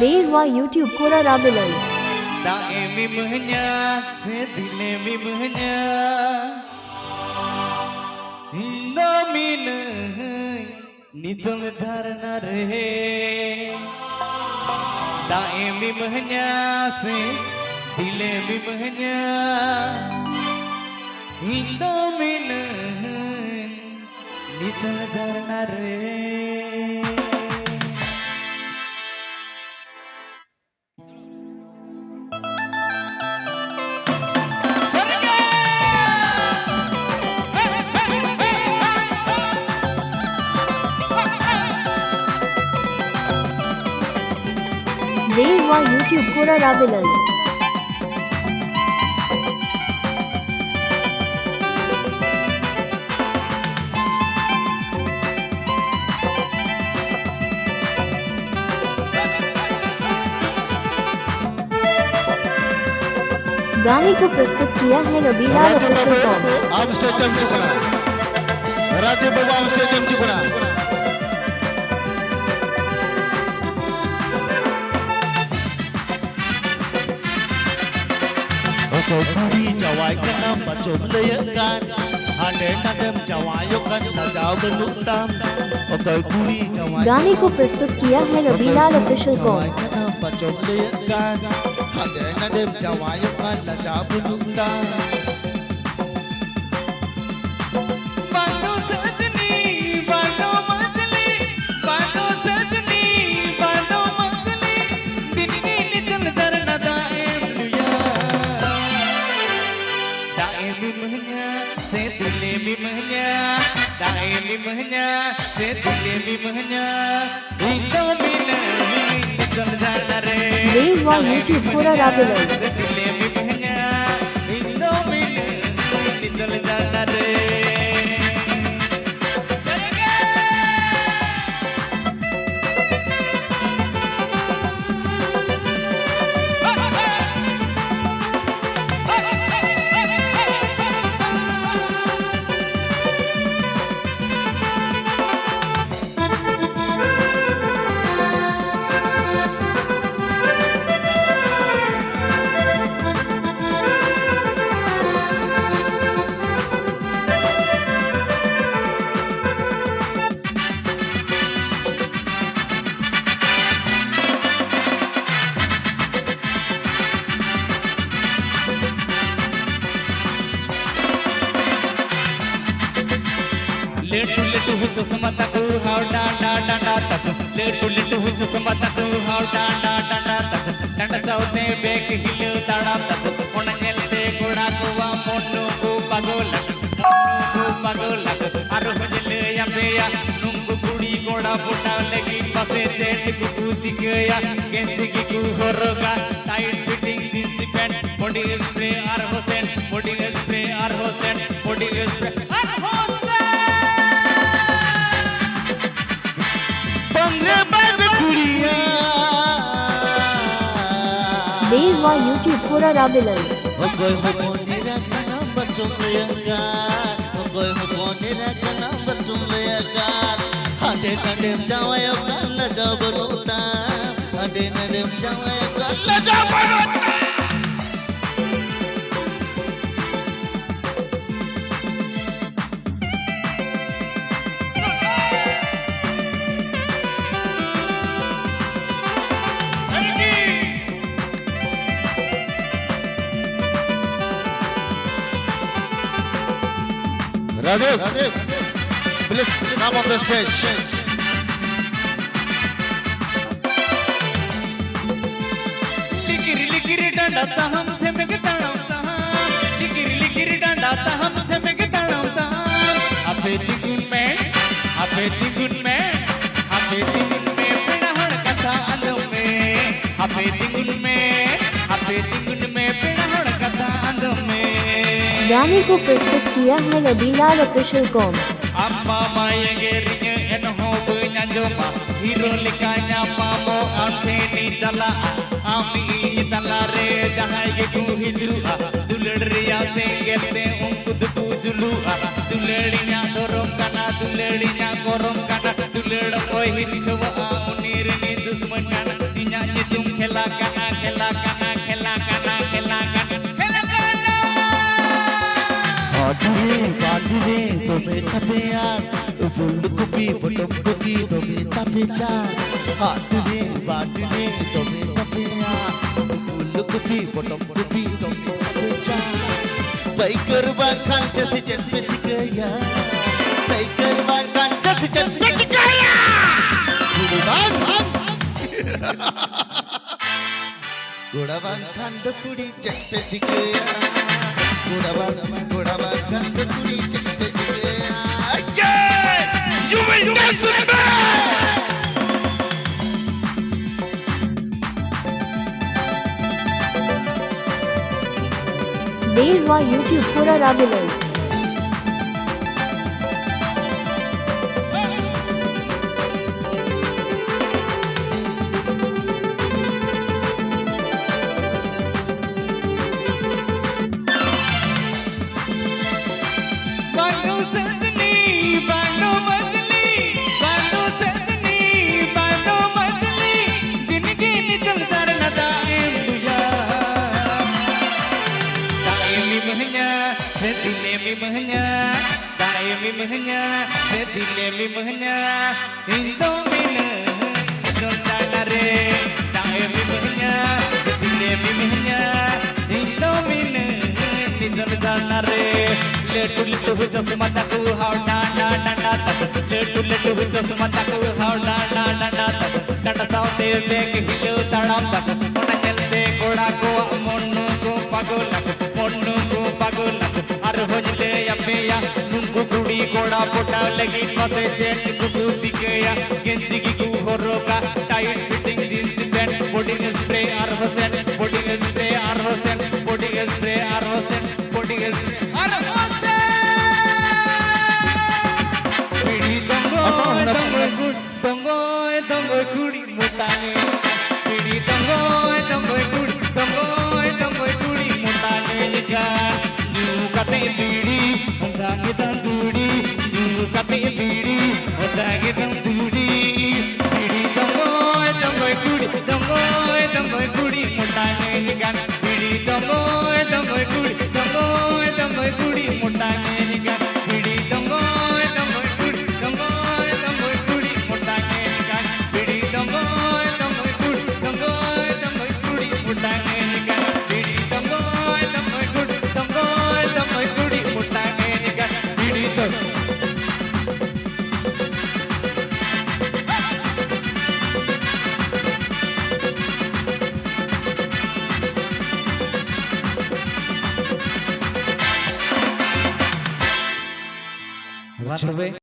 Beerwa YouTube Kora Rabilal. Dae mimhnya sedile mimhnya Indo mine nitol dharna re Dae mimhnya sedile mimhnya Indo mine nitol dharna re Beerwa YouTube Kora Rabilal. गाने को प्रस्तुत किया है Rabilal official com. आप stadium चुकना राजे बाबा आप stadium चुकना Oke kuri jawai kenam bacum leyakan Hande nadem jawayokan na jaw benutam Oke kuri jawai गाने को प्रस्तुत किया है Rabilal official com. kenam bacum leyakan Hande nadem jawayokan na jaw benutam mimhnya sedile mimhnya Indo mine nitol dharna re Beerwa YouTube Kora Rabilal. sedile mimhnya Indo mine nitol dharna re Letu huch samataku how da da da da tak Letu huch samataku how da da da da tak Tanda saute bek hilu tada tak Ona nyelte goda kuwa monnu ku pagolak Aru hajle yambeya nungu kudi goda puta legi pase jet ku kuchikaya gensi ki ku horoga tight fitting jeans pant body spray ar hosen body spray ar hosen body spray ar hosen Beerwa YouTube Kora Rabilal. Okoy hoponira kanam bacum leyakan Okoy hoponira kanam bacum leyakan Hade nadem jawayokan la jaw benutam Hade nadem jawayokan la jaw benutam Rajiv, please come on the stage. Likiri danda taham chemek tanam taham Likiri danda taham chemek tanam taham Ape tigun mein pina har katha andam mein Ape tigun mein pina har katha andam mein गाने को प्रस्तुत किया है Rabilal official com. Amma mayengerinya en hobu nyajoma hero likanya mamo ante ni dala ami dalare jahai ge ku hijrua duladriya sengete ungkud ku julua duladinya dorom kana duladinya gorom kana dulad oi hitwa unir ni dusman kana dinya खेला गाना खेला गाना खेला गाना खेला गाना खेला गाना बाटुरे तोमे तापे यार फुलकपि पटकपि तोमे तापे चार बाटुरे तोमे तापे यार फुलकपि पटकपि तोमे तापे चार Baikar bahkan jasi jasi cikaya Baikar bahkan jasi jasi cikaya Goda bahkan the kudi jasi cikaya Goda bahkan the kudi jasi cikaya Again you will dance with me Berwa YouTube Pura Rabilal. Bano Sandni, Bano Madli, Bano Sandni, Bano Madli, Din Din Chaltar na daim duya. Daimi mahnya, sedile mi mahnya, daimi mahnya, sedile mi mahnya, Indo mina, Jondana re, daimi mahnya, sedile mi mahnya, Indo mina, Jondana re. Little little chasma taku how na na na na little little chasma taku how na na na na tata saute beg hilo tadam tak ona chelte goda ko monnu ko pagol ar hojle abeya nungu gudi goda pota lagi mase jet kuku dikaya genji ki ku horoga tight fitting jeans pant body spray ar hosen body spray ar hosen body spray ar hosen body spray ar hosen Tongo kudi mutane pidi tongo kudi mutane kan ju kate pidi ondangi tandudi ju kate pidi ondangi tandudi pidi tongo kudi mutane kan pidi tongo kudi mutane kan pidi tongo What